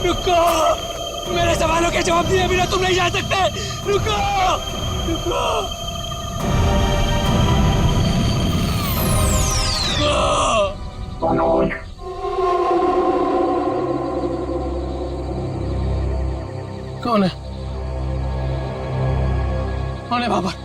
रुको, मेरे सवालों के जवाब दिए बिना तुम नहीं जा सकते। रुको, रुको, मनोज, कौन है? कौन है बाबर?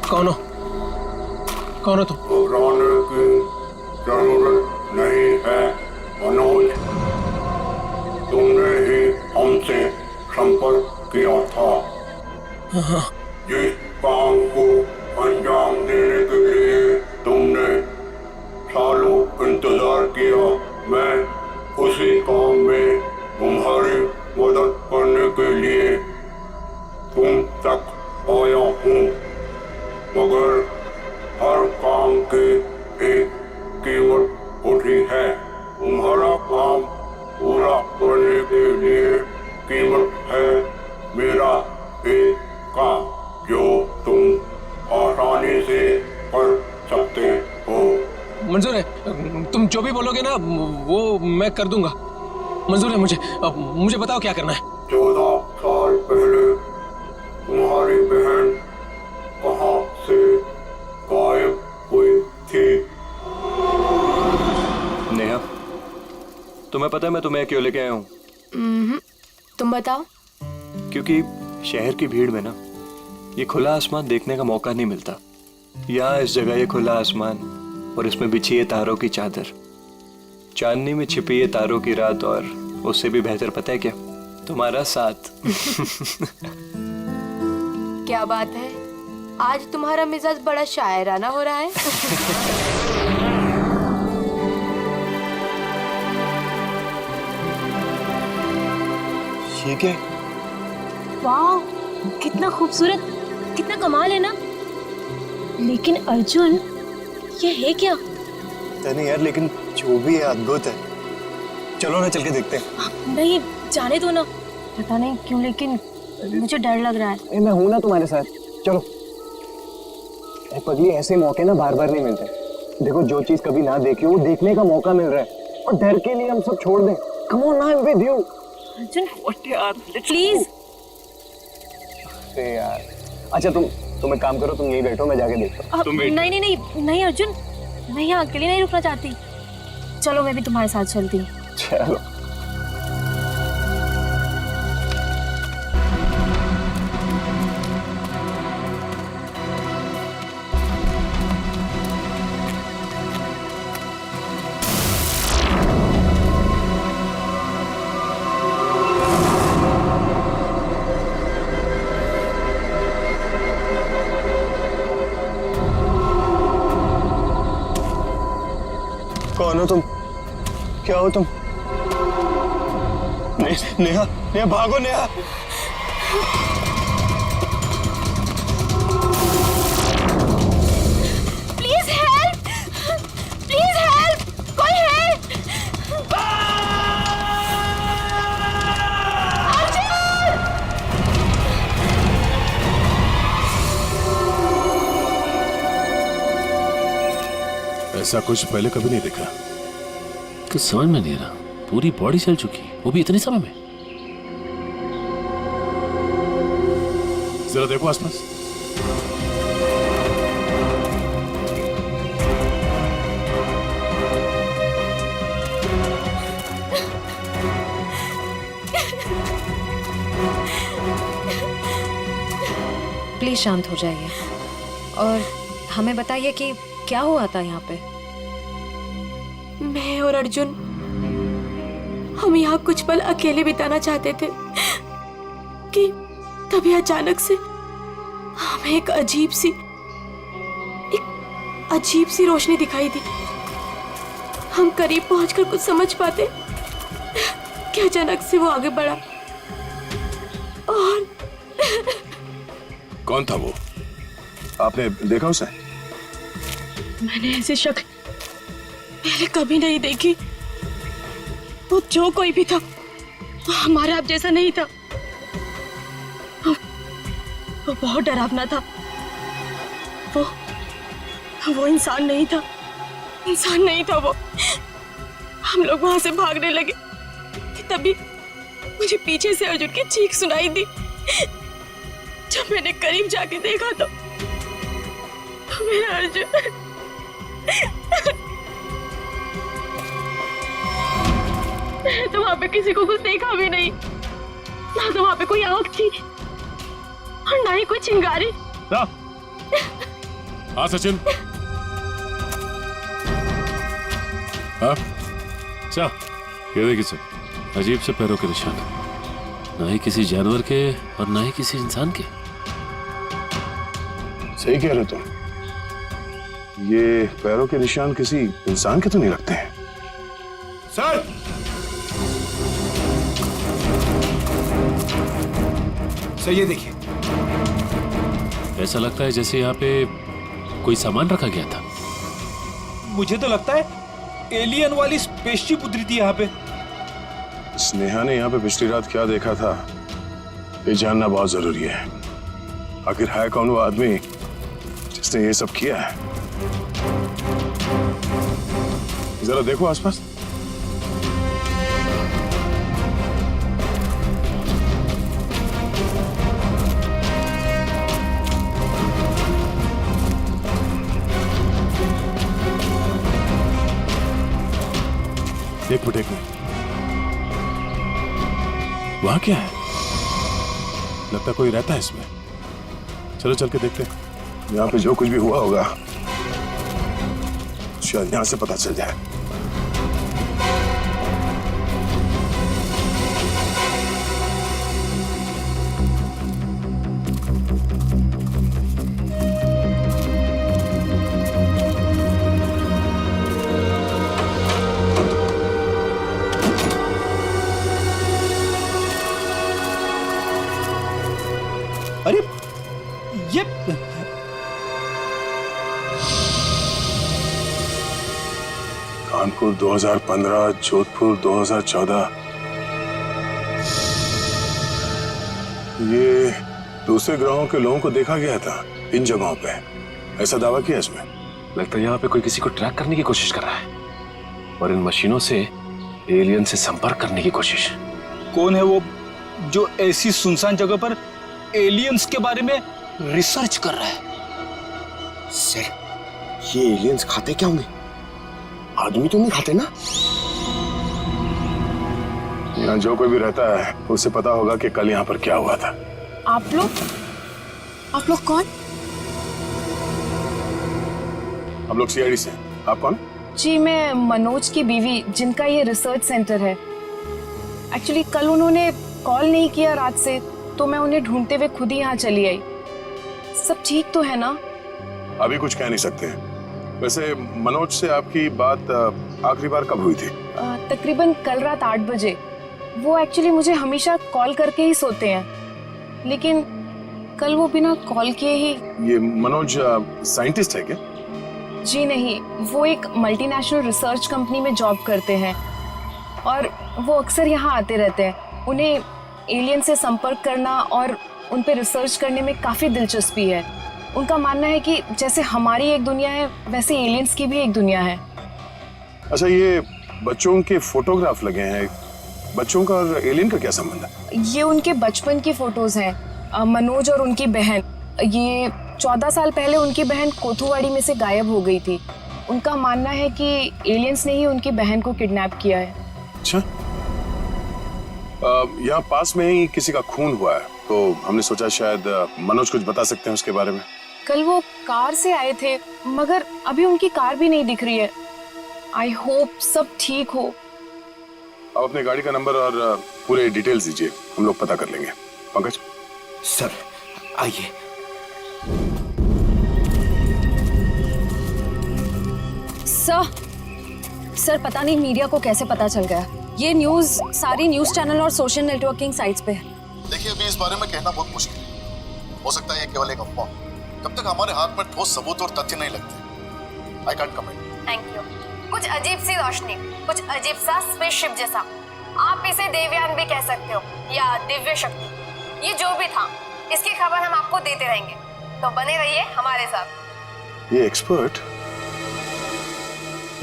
कौन हो? कौन हो तुम? घबराने की जरूरत नहीं है मनोज। तुमने ही हमसे संपर्क किया था। जिस काम को अंजाम देने के लिए तुमने सालों इंतजार किया, मैं उसी काम में तुम्हारी मदद करने के लिए तुम तक आया हूँ। मगर हर काम की एक कीमत होती है। तुम्हारा काम पूरा करने के लिए कीमत है मेरा एक काम जो तुम आसानी से कर सकते हो। मंजूर है, तुम जो भी बोलोगे ना वो मैं कर दूंगा। मंजूर है मुझे। अब मुझे बताओ क्या करना है। 14 साल पहले तुम्हारी बहन कहाँ से गायब हुई थी? नेहा, तुम्हें पता है मैं तुम्हें क्यों लेके आया हूँ? तुम बताओ। क्योंकि शहर की भीड़ में ना ये खुला आसमान देखने का मौका नहीं मिलता। यहाँ इस जगह ये खुला आसमान और इसमें बिछी है तारों की चादर, चांदनी में छिपी है तारों की रात, और उससे भी बेहतर पता है क्या? तुम्हारा साथ। क्या बात है, आज तुम्हारा मिजाज बड़ा शायराना हो रहा है। ये क्या? वाह, कितना खूबसूरत, कितना कमाल है ना। लेकिन अर्जुन, ये है क्या? नहीं यार, लेकिन जो भी है अद्भुत है। चलो ना चल के देखते हैं। नहीं, जाने दो ना। पता नहीं क्यों लेकिन मुझे डर लग रहा है। मैं हूं ना तुम्हारे साथ, चलो। पगली, ऐसे मौके ना बार बार नहीं मिलते। देखो, जो चीज कभी ना देखी हो वो देखने का मौका मिल रहा है, और डर के लिए हम सब छोड़ दें। Come on, I am with you. Arjun, please. अरे यार, अच्छा तुम एक काम करो, तुम यहीं बैठो, मैं जाके देखता हूँ। नहीं नहीं नहीं नहीं अर्जुन, मैं यहाँ अकेले नहीं रुकना चाहती। चलो, मैं भी तुम्हारे साथ चलती हूँ। चलो। कौन हो तुम? क्या हो तुम? नेहा, नेहा भागो Neha. Please help, please help, कोई हेल्प। ऐसा कुछ पहले कभी नहीं देखा। कुछ समझ में नहीं आ रहा, पूरी बॉडी जल चुकी, वो भी इतने समय में। जरा देखो आसपास। प्लीज शांत हो जाइए और हमें बताइए कि क्या हुआ था यहाँ पे। मैं और अर्जुन, हम यहाँ कुछ पल अकेले बिताना चाहते थे कि तभी अचानक से हमें एक अजीब सी रोशनी दिखाई दी। हम करीब पहुंचकर कुछ समझ पाते कि अचानक से वो आगे बढ़ा और कौन था वो? आपने देखा उसे? मैंने ऐसी शक्ल पहले कभी नहीं देखी। वो जो कोई भी था वो हमारे आप जैसा नहीं था। वो बहुत डरावना था। वो इंसान नहीं था, इंसान नहीं था वो। हम लोग वहां से भागने लगे कि तभी मुझे पीछे से अर्जुन की चीख सुनाई दी। जब मैंने करीब जाके देखा तो मेरा अर्जुन मैंने तो वहां पे किसी को कुछ देखा भी नहीं, ना तो वहां पे कोई आंख थी और ना ही कोई चिंगारी। हाँ सचिन। हाँ अच्छा, ये देखिए सर, अजीब से पैरों के निशान, ना ही किसी जानवर के और ना ही किसी इंसान के। सही कह रहे तुम, ये पैरों के निशान किसी इंसान के तो नहीं लगते हैं। सर, सर ये देखिए, ऐसा लगता है जैसे यहाँ पे कोई सामान रखा गया था। मुझे तो लगता है एलियन वाली स्पेसशिप उतरी थी यहाँ पे। स्नेहा ने यहाँ पे पिछली रात क्या देखा था ये जानना बहुत जरूरी है। आखिर है कौन वो आदमी जिसने ये सब किया है? जरा देखो आसपास। एक मिनट वहां क्या है? लगता कोई रहता है इसमें। चलो चल के देखते हैं। यहाँ पे जो कुछ भी हुआ होगा शायद यहाँ से पता चल जाए। अरे ये कानपुर 2015, जोधपुर 2014। ये दूसरे ग्रहों के लोगों को देखा गया था इन जगहों पे, ऐसा दावा किया इसमें। लगता है यहाँ पे कोई किसी को ट्रैक करने की कोशिश कर रहा है और इन मशीनों से एलियन से संपर्क करने की कोशिश। कौन है वो जो ऐसी सुनसान जगह पर एलियंस के बारे में रिसर्च कर रहा है? सर, ये एलियंस खाते क्या होंगे? आदमी तो नहीं खाते ना? यहाँ जो कोई भी रहता है उसे पता होगा कि कल यहाँ पर क्या हुआ था। आप लोग कौन? हम लोग सीआईडी से। आप कौन? जी, मैं मनोज की बीवी, जिनका ये रिसर्च सेंटर है। एक्चुअली कल उन्होंने कॉल नहीं किया रात से, तो मैं उन्हें ढूंढते हुए खुद ही यहाँ चली आई। सब ठीक तो है ना? अभी कुछ कह नहीं सकते। वैसे मनोज से आपकी बात आखिरी बार कब हुई थी? तकरीबन कल रात 8 बजे। वो एक्चुअली मुझे हमेशा कॉल करके ही सोते हैं, लेकिन कल वो बिना कॉल किए ही। ये मनोज साइंटिस्ट है क्या? जी नहीं, वो एक मल्टीनेशनल रिसर्च कंपनी में जॉब करते हैं और वो अक्सर यहाँ आते रहते हैं। उन्हें एलियन से संपर्क करना और उन पे रिसर्च करने में काफ़ी दिलचस्पी है। उनका मानना है कि जैसे हमारी एक दुनिया है वैसे एलियंस की भी एक दुनिया है। अच्छा, ये बच्चों के फोटोग्राफ लगे हैं, बच्चों का और एलियन का क्या संबंध है? ये उनके बचपन की फोटोज हैं, मनोज और उनकी बहन। ये 14 साल पहले उनकी बहन कोथुवाड़ी में से गायब हो गई थी। उनका मानना है कि एलियंस ने ही उनकी बहन को किडनैप किया है। अच्छा, यहाँ पास में ही किसी का खून हुआ है, तो हमने सोचा शायद मनोज कुछ बता सकते हैं उसके बारे में। कल वो कार से आए थे, मगर अभी उनकी कार भी नहीं दिख रही है। आई होप सब ठीक हो। आप अपने गाड़ी का नंबर और पूरे डिटेल्स दीजिए, हम लोग पता कर लेंगे। पंकज सर आइए। सर पता नहीं मीडिया को कैसे पता चल गया। ये न्यूज़ सारी न्यूज़ चैनल और सोशल नेटवर्किंग साइट्स पे है। देखिए, अभी इस बारे में कहना बहुत मुश्किल है। हो सकता है ये केवल एक अफवाह। जब तक हमारे हाथ में ठोस सबूत और तथ्य नहीं लगते I can't comment. Thank you. कुछ अजीब सी रोशनी, कुछ अजीब सा स्पेसशिप जैसा, आप इसे देवयान भी कह सकते हो या दिव्य शक्ति, ये जो भी था इसकी खबर हम आपको देते रहेंगे, तो बने रहिए हमारे साथ। ये एक्सपर्ट,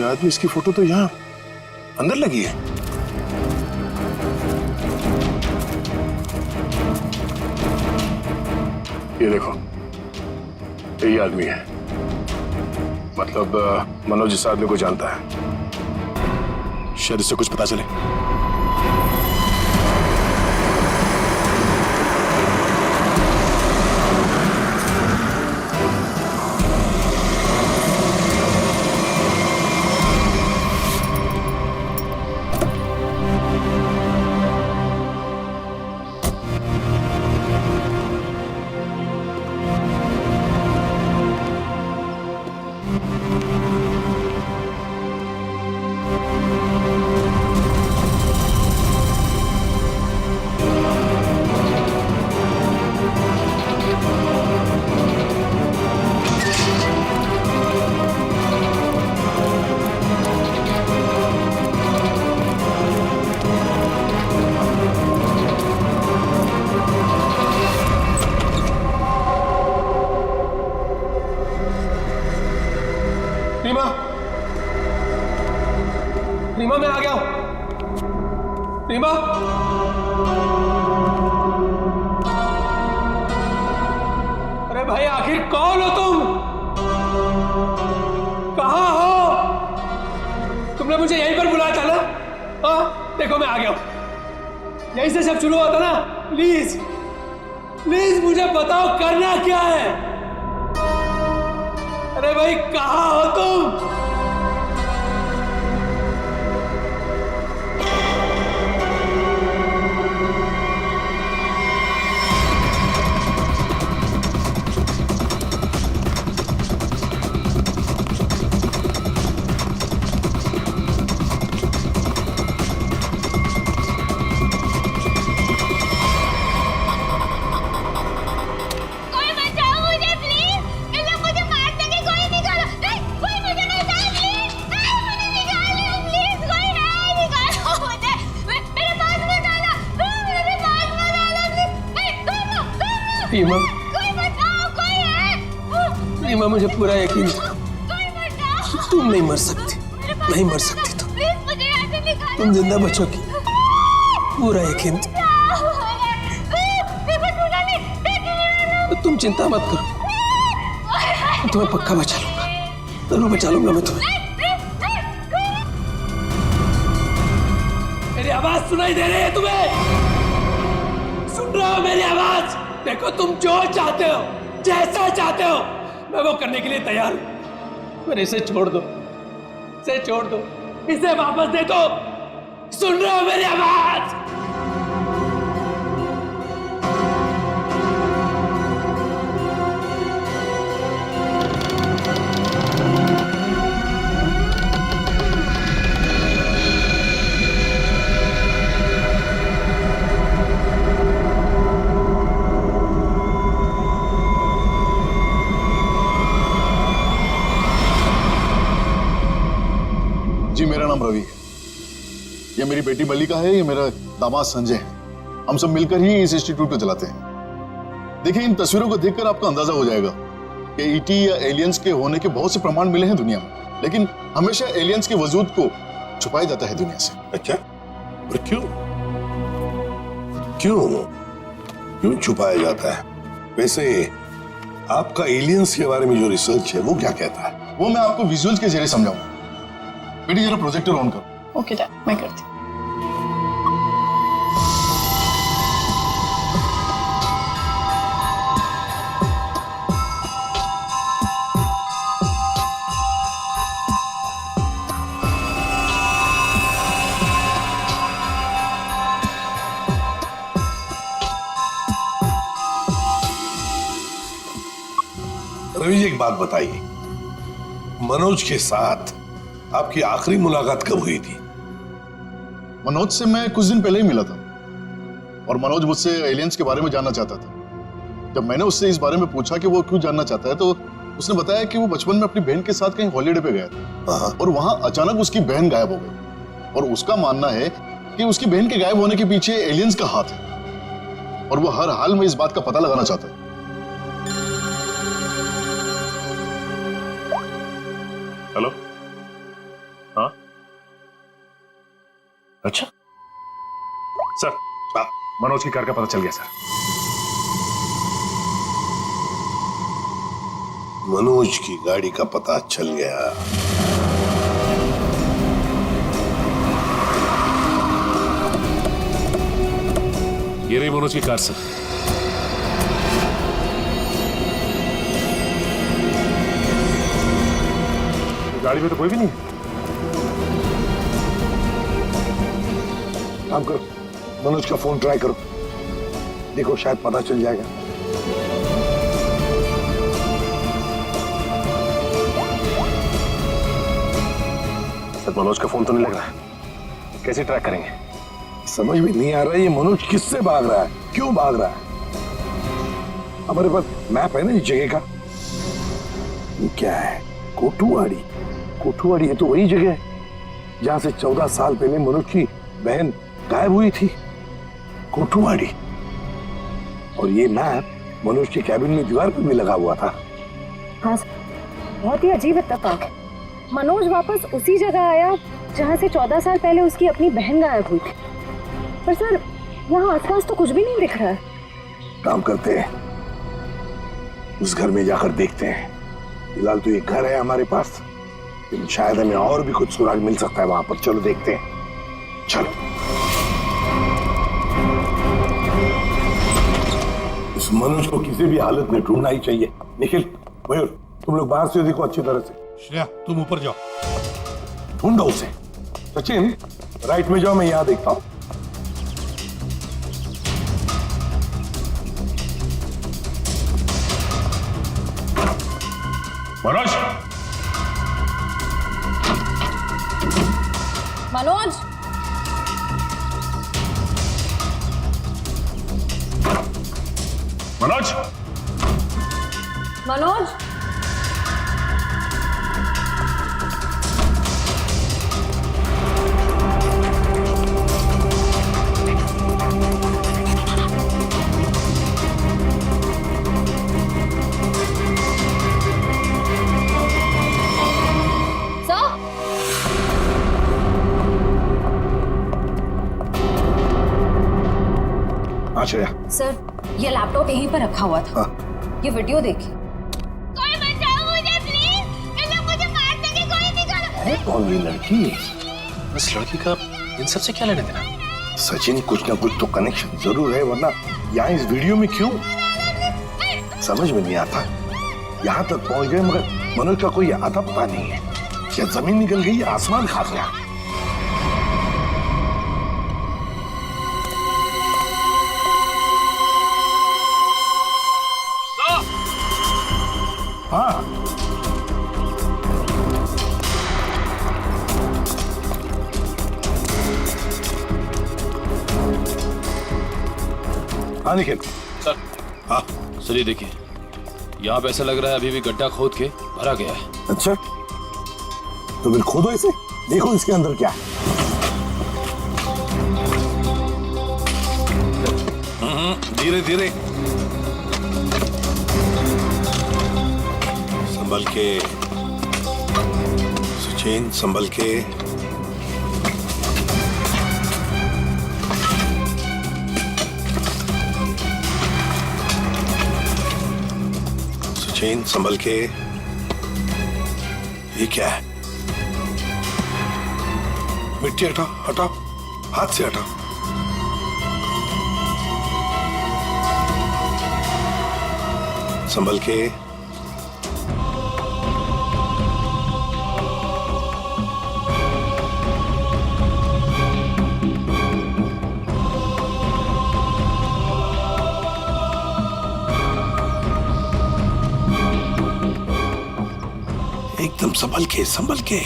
ये आदमी, इसकी फोटो तो यहाँ अंदर लगी है। ये देखो, यही आदमी है, मतलब मनोज इस आदमी को जानता है, शायद इससे कुछ पता चले। रीमा, रीमा मैं आ गया हूं। रीमा, अरे भाई आखिर कौन हो तुम? कहां हो? तुमने मुझे यहीं पर बुलाया था ना? हाँ, देखो मैं आ गया हूं। यहीं से सब शुरू हुआ था ना? प्लीज प्लीज मुझे बताओ करना क्या है? अरे भाई कहां हो तुम? रीमा, रीमा मुझे पूरा यकीन था तुम नहीं मर सकती, नहीं मर सकती तुम जिंदा बचोगी, पूरा यकीन था। तो तुम चिंता मत करो, मैं तुम्हें पक्का बचा लूंगा, जरूर बचा लूंगा मैं तुम्हें। मेरी आवाज सुनाई दे रही है तुम्हें? सुन रहे हो मेरी आवाज? देखो तुम जो चाहते हो, जैसा चाहते हो, मैं वो करने के लिए तैयार हूं, पर इसे छोड़ दो, इसे छोड़ दो, इसे वापस दे दो। सुन रहे हो मेरी आवाज? जी मेरा नाम रवि है, ये मेरी बेटी मल्लिका है, ये मेरा दामाद संजय है। हम सब मिलकर ही इस इंस्टीट्यूट को चलाते हैं। देखिए इन तस्वीरों को देखकर आपको अंदाजा हो जाएगा कि ईटी या एलियंस के होने के बहुत से प्रमाण मिले हैं दुनिया में, लेकिन हमेशा एलियंस के वजूद को छुपाया जाता है दुनिया से। अच्छा, और क्यों क्यों क्यों छुपाया जाता है? वैसे आपका एलियंस के बारे में जो रिसर्च है वो क्या कहता है? वो मैं आपको विजुअल्स के जरिए समझाऊंगा। बेटी जरा प्रोजेक्टर ऑन करो। ओके डैड, मैं करती हूँ। रवि जी एक बात बताइए, मनोज के साथ आपकी आखिरी मुलाकात कब हुई थी? मनोज से मैं कुछ दिन पहले ही मिला था और मनोज मुझसे एलियंस के बारे में जानना चाहता था। जब मैंने उससे इस बारे में पूछा कि वो क्यों जानना चाहता है तो उसने बताया कि वो बचपन में अपनी बहन के साथ कहीं हॉलीडे पे गया था और वहां अचानक उसकी बहन गायब हो गई और उसका मानना है कि उसकी बहन के गायब होने के पीछे एलियंस का हाथ है और वो हर हाल में इस बात का पता लगाना चाहता है। हेलो, हाँ, अच्छा सर, मनोज की कार का पता चल गया सर। मनोज की गाड़ी का पता चल गया। ये रही मनोज की कार सर। गाड़ी में तो कोई भी नहीं है। काम करो, मनोज का फोन ट्राई करो, देखो शायद पता चल जाएगा। सर मनोज का फोन तो नहीं लग रहा है, कैसे ट्रैक करेंगे? समझ में नहीं आ रहा है ये मनोज किससे भाग रहा है, क्यों भाग रहा है। हमारे पास मैप है ना इस जगह का। ये क्या है, कोठुआड़ी। कोठुआड़ी है तो वही जगह है जहां से 14 साल पहले मनोज की बहन गायब हुई थी। कोठुआड़ी। और ये मैप मनोज के कैबिन में दीवार पर भी लगा हुआ था। हाँ, बहुत ही अजीब इत्तेफाक है। मनोज वापस उसी जगह आया जहाँ से 14 साल पहले उसकी अपनी बहन गायब हुई थी। पर सर, यहाँ आसपास तो कुछ भी नहीं दिख रहा है। काम करते हैं, उस घर में जाकर देखते हैं। फिलहाल तो ये घर है हमारे पास, लेकिन शायद हमें और भी कुछ सुराग मिल सकता है वहां पर। चलो देखते हैं, चलो। इस मनोज को किसी भी हालत में ढूंढना ही चाहिए। निखिल, मयूर, तुम लोग बाहर से देखो अच्छी तरह से। श्रेया तुम ऊपर जाओ, ढूंढो उसे। सचिन, राइट में जाओ, मैं यहां देखता हूं। मनोज, मनोज, मनोज, मनोज, श्रेया। सर, ये लैपटॉप यहीं पर रखा हुआ था। ये वीडियो देखिए। कोई बचाओ मुझे प्लीज, ये लोग मुझे मार देंगे, कोई निकालो। है कौन ये लड़की? इस लड़की का इन सब से क्या लेना देना? सचिन, कुछ ना कुछ तो कनेक्शन जरूर है, वरना यहाँ इस वीडियो में क्यों? समझ में नहीं आता। यहाँ तक पहुंच गए मगर मनोज का कोई आता पता नहीं है। क्या जमीन निकल गई या आसमान खा गया? हाँ, हाँ निखिल। सर, हाँ सर ये देखिए, यहाँ पे ऐसा लग रहा है अभी भी गड्ढा खोद के भरा गया है। अच्छा, तो फिर खोदो इसे, देखो इसके अंदर क्या है। धीरे धीरे, संभल के सचिन, संभल के। सचिन, संभल के। ये क्या है? मिट्टी हटाओ, हटाओ, हाथ से हटाओ। संभल के। एकदम संभल के, संभल के।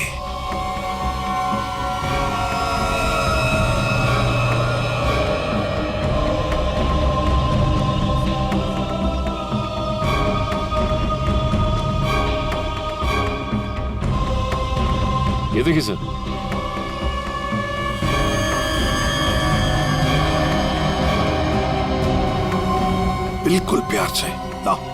देखिए सर। बिल्कुल प्यार से लाओ।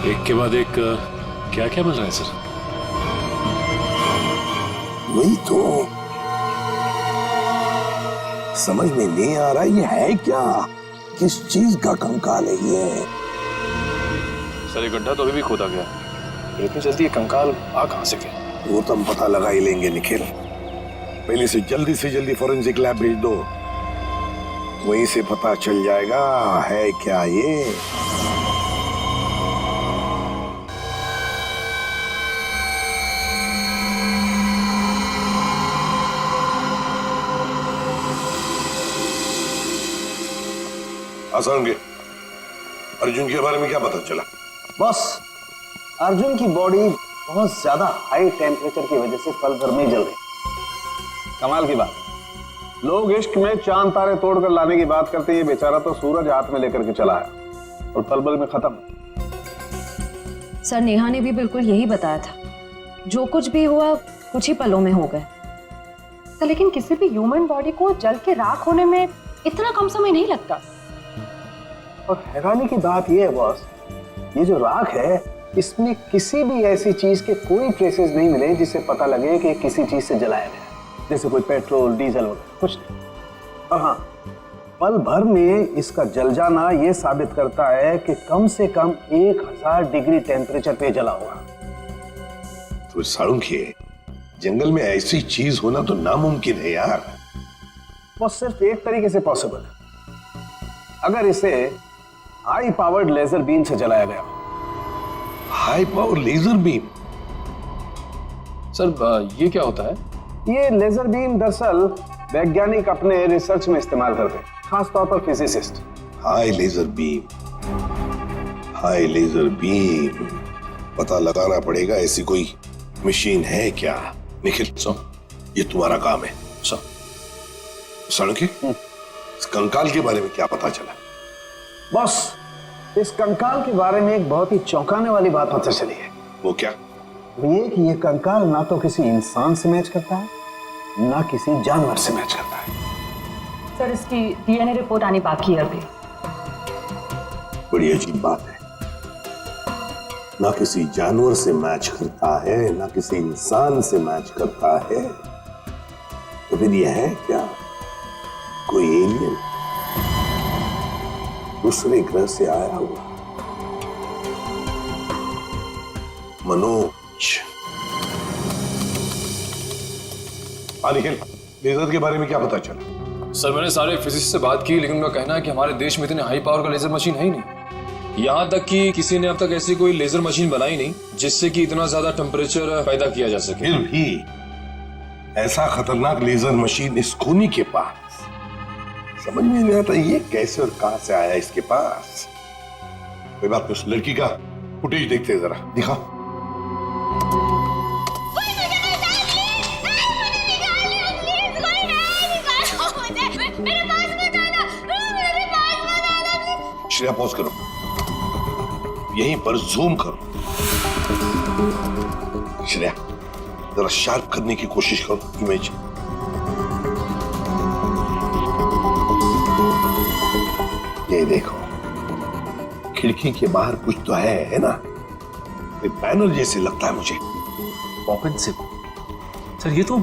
एक के बाद एक क्या क्या मिल रहा है सर? वही तो समझ में नहीं आ रहा ये है क्या, किस चीज का कंकाल है ये। सर ये गड्ढा तो अभी भी खोदा गया, इतनी जल्दी ये कंकाल आ कहां से गया? वो तो हम पता लगा ही लेंगे निखिल। पहले से जल्दी फॉरेंसिक लैब भेज दो, वहीं से पता चल जाएगा है क्या ये। आसान के अर्जुन के बारे में क्या पता चला? बस अर्जुन की बॉडी बहुत ज्यादा हाई टेम्परेचर की वजह से पल भर में जल गई। कमाल की बात, लोग इश्क में चांद तारे तोड़कर लाने की बात करते हैं, ये बेचारा तो सूरज हाथ में लेकर के चला आया और पल भर में खत्म। सर नेहा ने भी बिल्कुल यही बताया था, जो कुछ भी हुआ कुछ ही पलों में हो गए। तो लेकिन किसी भी ह्यूमन बॉडी को जल के राख होने में इतना कम समय नहीं लगता। और हैरानी की बात यह है बॉस, ये जो राख है इसमें किसी भी ऐसी चीज के कोई ट्रेसेस नहीं मिले जिससे पता लगे कि किसी चीज से जलाया गया, जैसे कोई पेट्रोल डीजल वगैरह कुछ नहीं। और हाँ, पल भर में इसका जल जाना यह साबित करता है कि कम से कम 1000 डिग्री टेम्परेचर पे जला होगा। तो साळुंखे, जंगल में ऐसी चीज होना तो नामुमकिन है यार। वो सिर्फ एक तरीके से पॉसिबल है, अगर इसे हाई पावर्ड लेजर बीम से जलाया गया। High power laser beam? Sir ये क्या होता है? ये लेजर बीम दरअसल वैज्ञानिक अपने रिसर्च में इस्तेमाल करते हैं, खासतौर पर फिजिसिस्ट। हाई लेजर बीम, पता लगाना पड़ेगा ऐसी कोई मशीन है क्या। निखिल ये तुम्हारा काम है। साळुंखे, इस कंकाल के बारे में क्या पता चला? बॉस, इस कंकाल के बारे में एक बहुत ही चौंकाने वाली बात पता चली है। वो क्या? ये कि ये कंकाल ना तो किसी इंसान से मैच करता है ना किसी जानवर से मैच करता है। सर इसकी डीएनए रिपोर्ट आनी बाकी है अभी। बड़ी अजीब बात है, ना किसी जानवर से मैच करता है ना किसी इंसान से मैच करता है। तो फिर यह है क्या, कोई एलियन दूसरे ग्रह से आया हुआ? मनोज, निखिल, लेजर के बारे में क्या पता चला? सर मैंने सारे फिजिसिस्ट से बात की, लेकिन उनका कहना है कि हमारे देश में इतने हाई पावर का लेजर मशीन है ही नहीं। यहाँ तक कि किसी ने अब तक ऐसी कोई लेजर मशीन बनाई नहीं जिससे कि इतना ज्यादा टेम्परेचर पैदा किया जा सके। फिर भी ऐसा खतरनाक लेजर मशीन इस खूनी के पास, समझ में नहीं आता ये कैसे और कहां से आया इसके पास। कोई बात नहीं, उस लड़की का फुटेज देखते हैं, जरा दिखाओ। श्रेया पॉज करो, यहीं पर जूम करो। श्रेया जरा शार्प करने की कोशिश करो इमेज। ये देखो, खिड़की के बाहर कुछ तो है ना, बैनर जैसे लगता है मुझे। Pop SIP. सर ये तो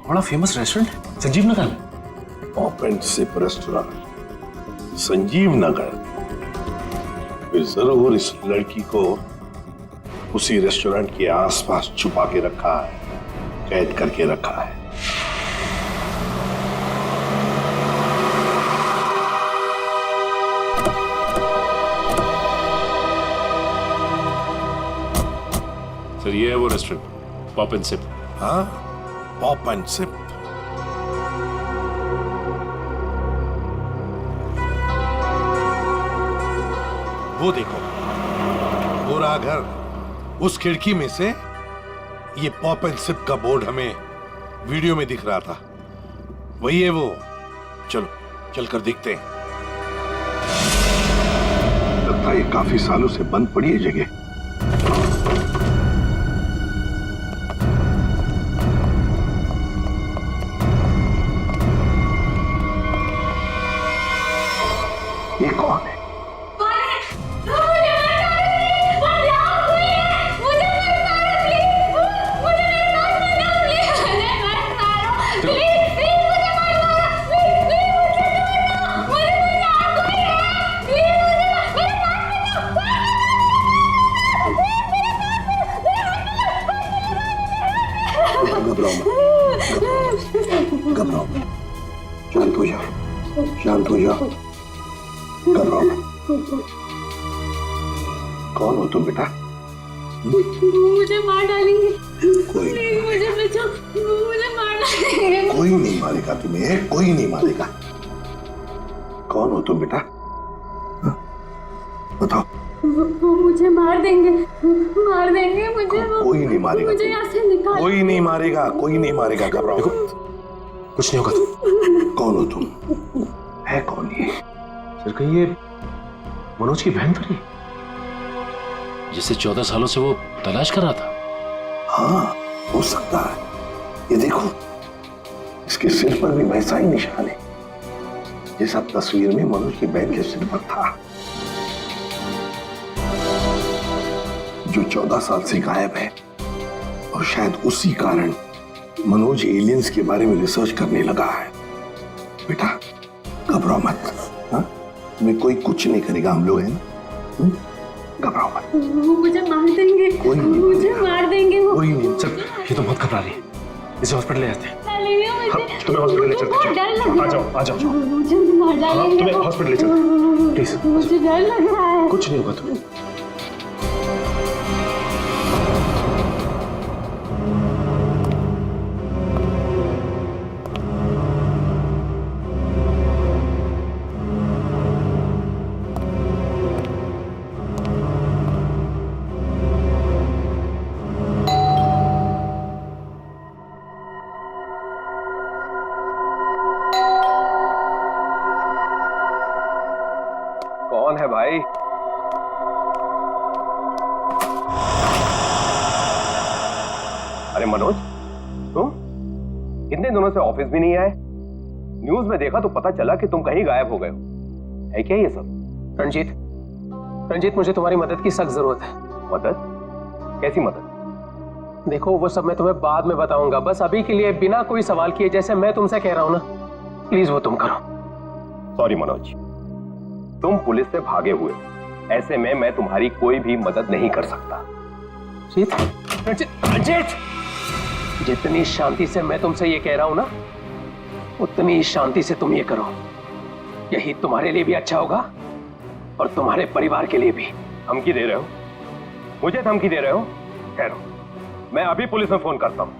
बड़ा फेमस रेस्टोरेंट है संजीव नगर में। Pop and Sip restaurant Sanjeev Nagar. फिर जरूर इस लड़की को उसी रेस्टोरेंट के आसपास छुपा के रखा है, कैद करके रखा है। सर ये है वो रेस्टोरेंट, पॉप एंड सिप। हाँ, पॉप एंड सिप। वो देखो, पूरा घर, उस खिड़की में से ये पॉप एंड सिप का बोर्ड हमें वीडियो में दिख रहा था, वही है वो। चलो चलकर देखते हैं। ये काफी सालों से बंद पड़ी है जगह। ये कौन है? घबराओ, शांत हो जाओ, शांत हो जाओ, घबराओ। कौन हो तुम बेटा? मुझे मार डालेंगे। कोई प्लीज मुझे बचाओ, मुझे मार डालेंगे। कोई नहीं मारेगा तुम्हें, कोई नहीं मारेगा। कौन हो तुम बेटा? बताओ। वो मुझे मार देंगे, मार देंगे मुझे। कोई नहीं मारेगा, मुझे यहाँ से निकाल। कोई नहीं मारेगा, कोई नहीं मारेगा। घबराओ, कुछ नहीं होगा। कौन हो तुम? है कौन ये? सर कहीं ये मनोज की बहन तो नहीं, जिसे 14 सालों से वो तलाश कर रहा था? हाँ, हो सकता है। ये देखो, इसके सिर पर भी वैसा ही निशान है जैसा तस्वीर में मनोज की बहन के सिर पर था, जो 14 साल से गायब है। और शायद उसी कारण मनोज एलियंस के बारे में रिसर्च करने लगा है। बेटा घबराओ मत, हाँ? तुम्हें कोई कुछ नहीं करेगा, हम लोग हैं ना। घबराओ मत। वो मुझे मार देंगे, कोई नहीं, मुझे मार देंगे वो। कोई नहीं। सर ये तो बहुत घबरा रही है, इसे हॉस्पिटल ले जाते हैं। तुम्हें हॉस्पिटल ले चलते हैं। डर लग रहा है। आ जाओ, आ जाओ। मुझे मार डालेंगे। तुम्हें हॉस्पिटल ले चलते हैं, प्लीज। मुझे डर लग रहा है। कुछ नहीं होगा तुम्हें। कौन है भाई? अरे मनोज, तुम कितने दिनों से ऑफिस भी नहीं आए? न्यूज में देखा तो पता चला कि तुम कहीं गायब हो गए हो। है क्या ये सब? रंजीत, रंजीत मुझे तुम्हारी मदद की सख्त जरूरत है। मदद? कैसी मदद? देखो वो सब मैं तुम्हें बाद में बताऊंगा, बस अभी के लिए बिना कोई सवाल किए जैसे मैं तुमसे कह रहा हूं ना, प्लीज वो तुम करो। सॉरी मनोज, तुम पुलिस से भागे हुए हो, ऐसे में मैं तुम्हारी कोई भी मदद नहीं कर सकता। रंजीत, रंजीत, जितनी शांति से मैं तुमसे ये कह रहा हूं ना, उतनी शांति से तुम ये करो। यही तुम्हारे लिए भी अच्छा होगा और तुम्हारे परिवार के लिए भी। धमकी दे रहे हो? मुझे धमकी दे रहे हो? ठहरो, मैं अभी पुलिस में फोन करता हूं।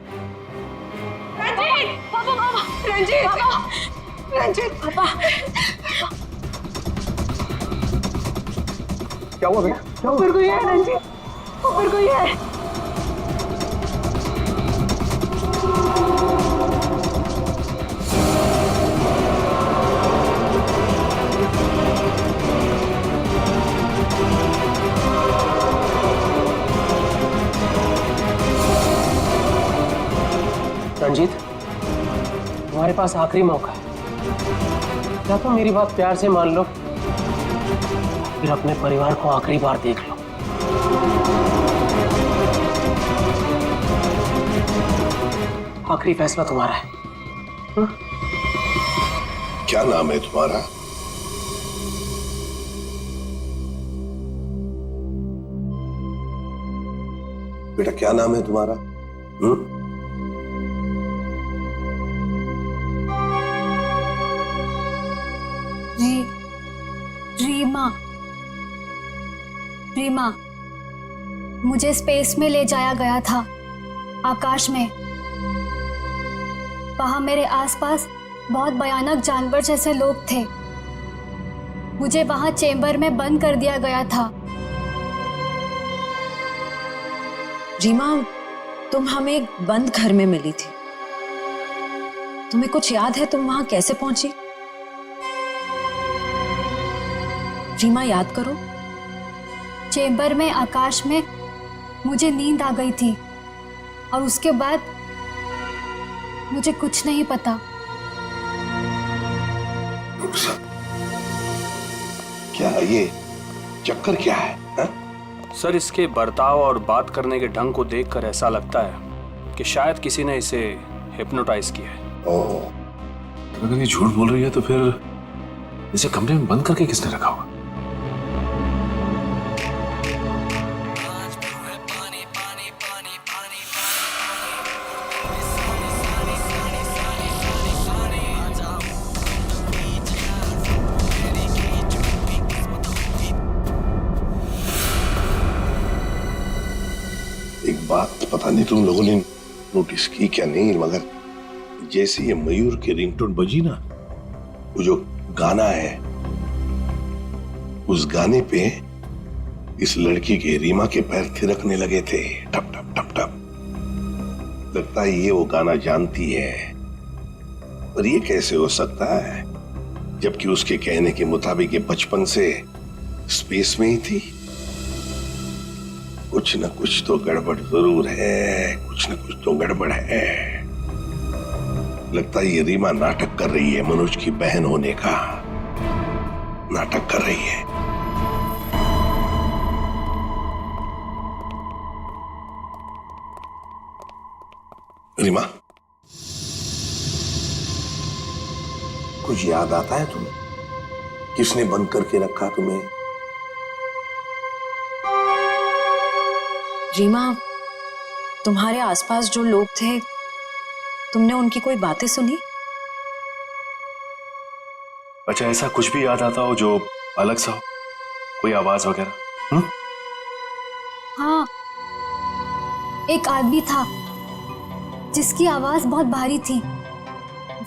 रंजीत, पापा, पापा, रंजीत, पापा, रंजीत, पापा। क्या हुआ बेटा? क्या हुआ? ऊपर कोई है रंजीत, ऊपर कोई है। रंजीत, तुम्हारे पास आखिरी मौका है। क्या तुम मेरी बात प्यार से मान लो, फिर अपने परिवार को आखिरी बार देख लो। आखिरी फैसला तुम्हारा है। क्या नाम है तुम्हारा? बेटा क्या नाम है तुम्हारा? रीमा। रीमा, मुझे स्पेस में ले जाया गया था, आकाश में। वहां मेरे आसपास बहुत भयानक जानवर जैसे लोग थे। मुझे वहां चेंबर में बंद कर दिया गया था। रीमा, तुम हमें एक बंद घर में मिली थी। तुम्हें कुछ याद है तुम वहां कैसे पहुंची? रीमा, याद करो, चेंबर में आकाश में मुझे नींद आ गई थी और उसके बाद मुझे कुछ नहीं पता। क्या ये चक्कर क्या है हा? सर, इसके बर्ताव और बात करने के ढंग को देखकर ऐसा लगता है कि शायद किसी ने इसे हिप्नोटाइज किया है। ओह, अगर ये झूठ बोल रही है तो फिर इसे कमरे में बंद करके किसने रखा होगा? एक बात पता नहीं तुम लोगों ने नोटिस की क्या नहीं, मगर जैसे ये मयूर की रिंगटोन बजी ना, वो जो गाना है, उस गाने पे इस लड़की के रीमा के पैर थिरकने लगे थे, टप टप टप टप। लगता है ये वो गाना जानती है, पर ये कैसे हो सकता है जबकि उसके कहने के मुताबिक ये बचपन से स्पेस में ही थी। कुछ न कुछ तो गड़बड़ जरूर है, कुछ न कुछ तो गड़बड़ है। लगता है ये रीमा नाटक कर रही है, मनोज की बहन होने का नाटक कर रही है। रीमा, कुछ याद आता है तुम्हें? किसने बंद करके रखा तुम्हें? रीमा, तुम्हारे आसपास जो लोग थे, तुमने उनकी कोई बातें सुनी? अच्छा, ऐसा कुछ भी याद आता हो जो अलग सा हो, कोई आवाज वगैरह? हाँ, एक आदमी था जिसकी आवाज बहुत भारी थी।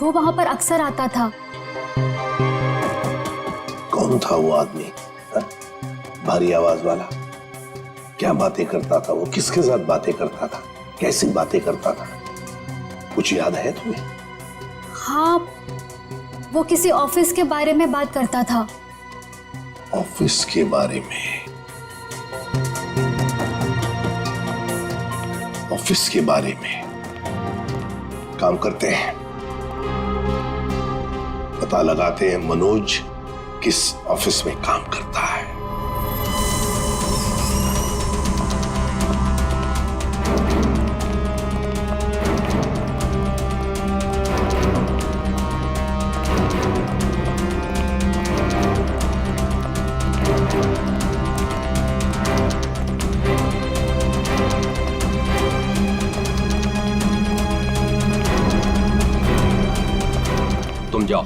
वो वहां पर अक्सर आता था। कौन था वो आदमी? भारी आवाज वाला? क्या बातें करता था वो? किसके साथ बातें करता था? कैसी बातें करता था? कुछ याद है तुम्हें? हाँ, वो किसी ऑफिस के बारे में बात करता था। ऑफिस के बारे में? ऑफिस के बारे में? काम करते हैं, पता लगाते हैं मनोज किस ऑफिस में काम करता है। तुम जाओ।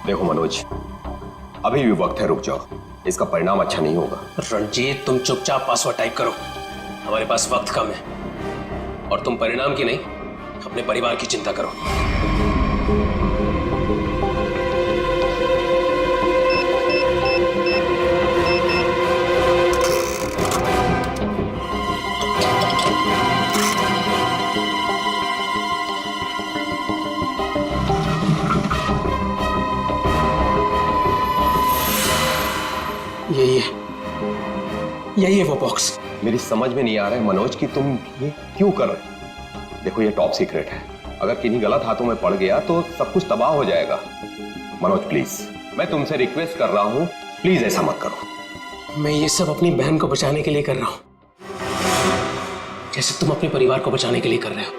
देखो मनोज, अभी भी वक्त है, रुक जाओ, इसका परिणाम अच्छा नहीं होगा। रणजीत, तुम चुपचाप पासवर्ड टाइप करो, हमारे पास वक्त कम है। और तुम परिणाम की नहीं, अपने परिवार की चिंता करो। यही है वो बॉक्स। मेरी समझ में नहीं आ रहा है मनोज कि तुम ये क्यों कर रहे हो। देखो, ये टॉप सीक्रेट है, अगर किन्हीं गलत हाथों में पड़ गया तो सब कुछ तबाह हो जाएगा। मनोज प्लीज, मैं तुमसे रिक्वेस्ट कर रहा हूं, प्लीज ऐसा मत करो। मैं ये सब अपनी बहन को बचाने के लिए कर रहा हूं, जैसे तुम अपने परिवार को बचाने के लिए कर रहे हो।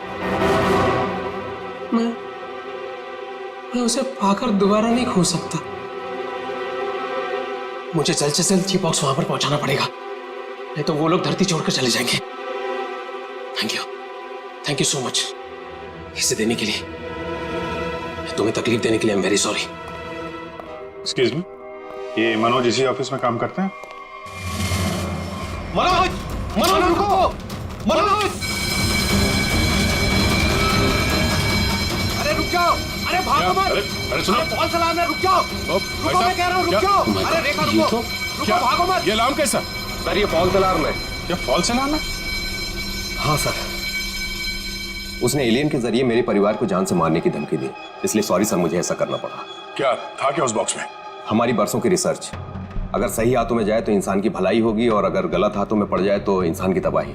मैं उसे पाकर दोबारा नहीं खो सकता। मुझे जल्द से जल्द ये बॉक्स वहां पर पहुंचाना पड़ेगा, नहीं तो वो लोग धरती छोड़कर चले जाएंगे। थैंक यू सो मच इसे देने के लिए, तुम्हें तकलीफ देने के लिए। I am very sorry. Excuse me, ये मनोज इसी ऑफिस में काम करते हैं? मनोज, मनोज रुको, मनोज! अरे रुक जाओ, अरे भागो मत! अरे सुनो, कॉल चलाना, रुक जाओ, रुको, मैं कह रहा हूँ रुक जाओ। अरे रेखा रुको, रुको, भागो मत! ये अलार्म कैसा? सर ये फॉल्स अलार्म है। ये फॉल्स अलार्म है? हाँ सर, उसने एलियन के जरिए मेरे परिवार को जान से मारने की धमकी दी, इसलिए सॉरी सर, मुझे ऐसा करना पड़ा। क्या था क्या उस बॉक्स में? हमारी बरसों की रिसर्च, अगर सही हाथों में जाए तो इंसान की भलाई होगी और अगर गलत हाथों में पड़ जाए तो इंसान की तबाही।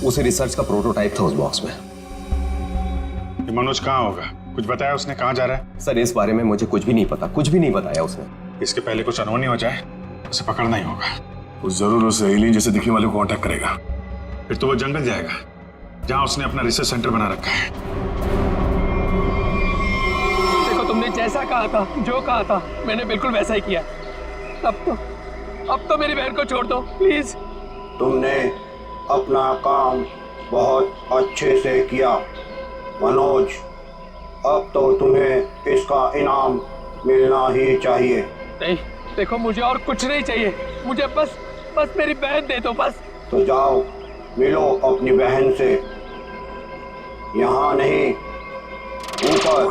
उस रिसर्च का प्रोटोटाइप था उस बॉक्स में। ये मनोज कहाँ होगा? कुछ बताया उसने? कहाँ जा रहा है? सर इस बारे में मुझे कुछ भी नहीं पता, कुछ भी नहीं बताया उसने। इसके पहले कुछ अनहोनी हो जाए, उसे पकड़ना ही होगा। वो जरूर उस एलियन जैसे दिखने वाले को कांटेक्ट करेगा, फिर तो वो जंगल जाएगा जहां उसने अपना रिसर्च सेंटर बना रखा है। देखो तुमने जैसा कहा था, जो कहा था, मैंने बिल्कुल वैसा ही किया। अब तो मेरी बहन को छोड़ दो प्लीज। तुमने अपना काम बहुत अच्छे से किया मनोज, अब तो तुम्हें इसका इनाम मिलना ही चाहिए। नहीं देखो, मुझे और कुछ नहीं चाहिए, मुझे बस मेरी बहन दे दो बस। तो जाओ मिलो अपनी बहन से, यहाँ नहीं ऊपर।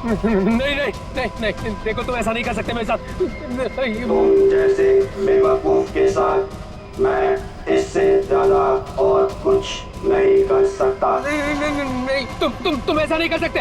नहीं, देखो तुम ऐसा नहीं कर सकते मेरे साथ। तुम जैसे बेवकूफ के साथ मैं इससे ज्यादा और कुछ नहीं कर सकता। नहीं, तुम ऐसा नहीं कर सकते।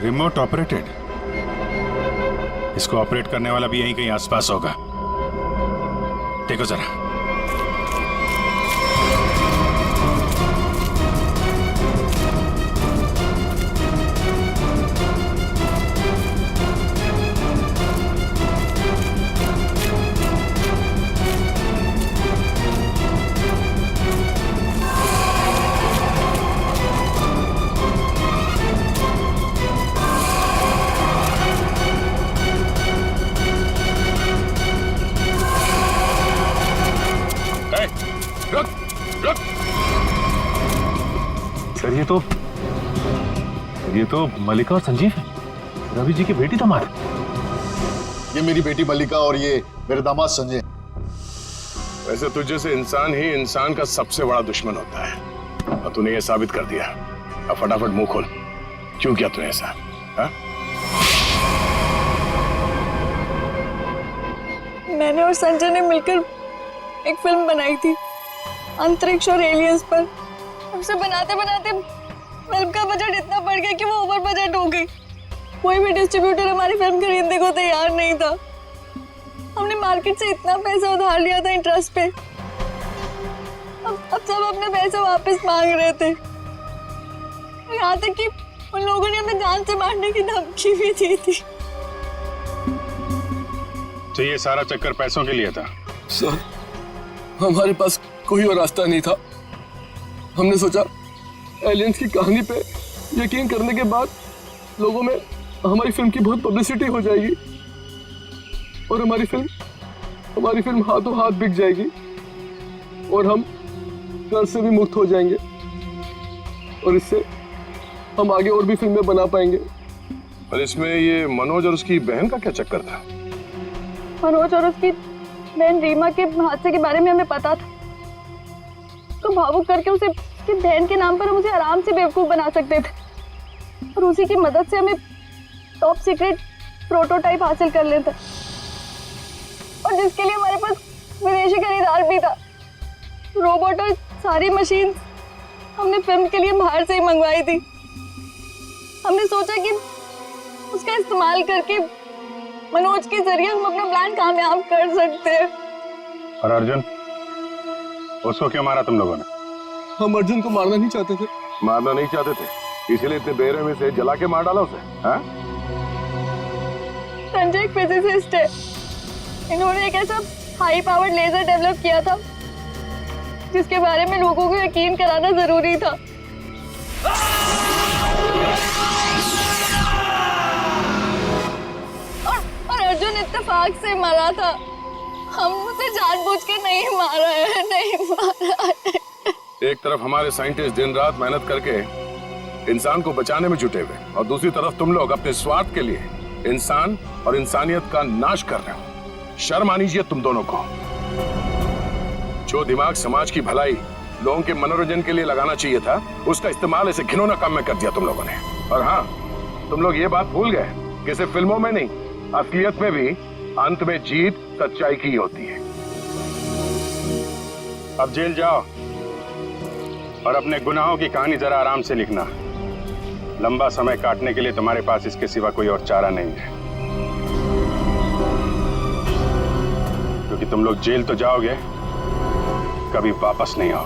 Remote operated? इसको ऑपरेट करने वाला भी यहीं कहीं आसपास होगा। देखो जरा। ये तो मल्लिका और संजीव है, रवि जी की बेटी दामाद। ये मेरी बेटी मल्लिका और ये मेरे दामाद संजय। वैसे तुझे से इंसान ही इंसान का सबसे बड़ा दुश्मन होता है और तूने ये साबित कर दिया। अब फटाफट मुंह खोल, क्यों किया तूने ऐसा? हा? मैंने और संजय ने मिलकर एक फिल्म बनाई थी अंतरिक्ष और एलियंस पर। उसे बनाते बनाते फिल्म का बजट इतना बढ़ गया कि वो ओवर बजट हो गई। कोई भी डिस्ट्रीब्यूटर हमारी फिल्म खरीदने को तैयार नहीं था। हमने मार्केट से इतना पैसा उधार लिया था इंटरेस्ट पे। अब सब अपने पैसे वापस मांग रहे थे। यहाँ तक कि उन लोगों ने हमें जान से मारने की धमकी भी दी थी। तो ये सारा चक्कर पैसों के लिए था? सर हमारे पास कोई और रास्ता नहीं था। हमने सोचा एलियंस की कहानी पे यकीन करने के बाद लोगों में हमारी फिल्म की बहुत पब्लिसिटी हो जाएगी और हमारी फिल्म हाथों हाथ बिक जाएगी और हम कर्ज से भी मुक्त हो जाएंगे और इससे हम आगे और भी फिल्में बना पाएंगे। और इसमें ये मनोज और उसकी बहन का क्या चक्कर था? मनोज और उसकी बहन रीमा के हादसे के बारे में हमें पता था, तो भावुक करके उसे उसकी बहन के नाम पर हम उसे आराम से बेवकूफ बना सकते थे और उसी की मदद से हमें टॉप सीक्रेट प्रोटोटाइप हासिल कर लेता और जिसके लिए हमारे पास विदेशी खरीदार भी था। रोबोट और सारी मशीन हमने फिल्म के लिए बाहर से ही मंगवाई थी। हमने सोचा कि उसका इस्तेमाल करके मनोज के जरिए हम अपना प्लान कामयाब कर सकते हैं। और अर्जुन, उसको क्यों मारा तुम लोगों ने? हम अर्जुन को मारना नहीं चाहते थे। मारना नहीं चाहते थे, इसीलिए इतने बेरहमी से जला के मार डाला उसे? हाँ? संजय एक फिजिसिस्ट है। इन्होंने एक ऐसा हाई पावर्ड लेजर डेवलप किया था जिसके बारे में लोगों को यकीन कराना जरूरी था। और अर्जुन इत्तेफाक से मरा था। हम उसे जानबूझ के नहीं मारा है, नहीं मारा है। एक तरफ हमारे साइंटिस्ट दिन रात मेहनत करके इंसान को बचाने में जुटे हुए और दूसरी तरफ तुम लोग अपने स्वार्थ के लिए इंसान और इंसानियत का नाश कर रहे हो। शर्म आनी चाहिए तुम दोनों को। जो दिमाग समाज की भलाई, लोगों के मनोरंजन के लिए लगाना चाहिए था, उसका इस्तेमाल ऐसे घिनौना काम में कर दिया तुम लोगों ने। और हाँ, तुम लोग ये बात भूल गए कि सिर्फ फिल्मों में नहीं, असलियत में भी अंत में जीत सच्चाई की होती है। अब जेल जाओ और अपने गुनाहों की कहानी जरा आराम से लिखना। लंबा समय काटने के लिए तुम्हारे पास इसके सिवा कोई और चारा नहीं है, क्योंकि तुम लोग जेल तो जाओगे, कभी वापस नहीं आओगे।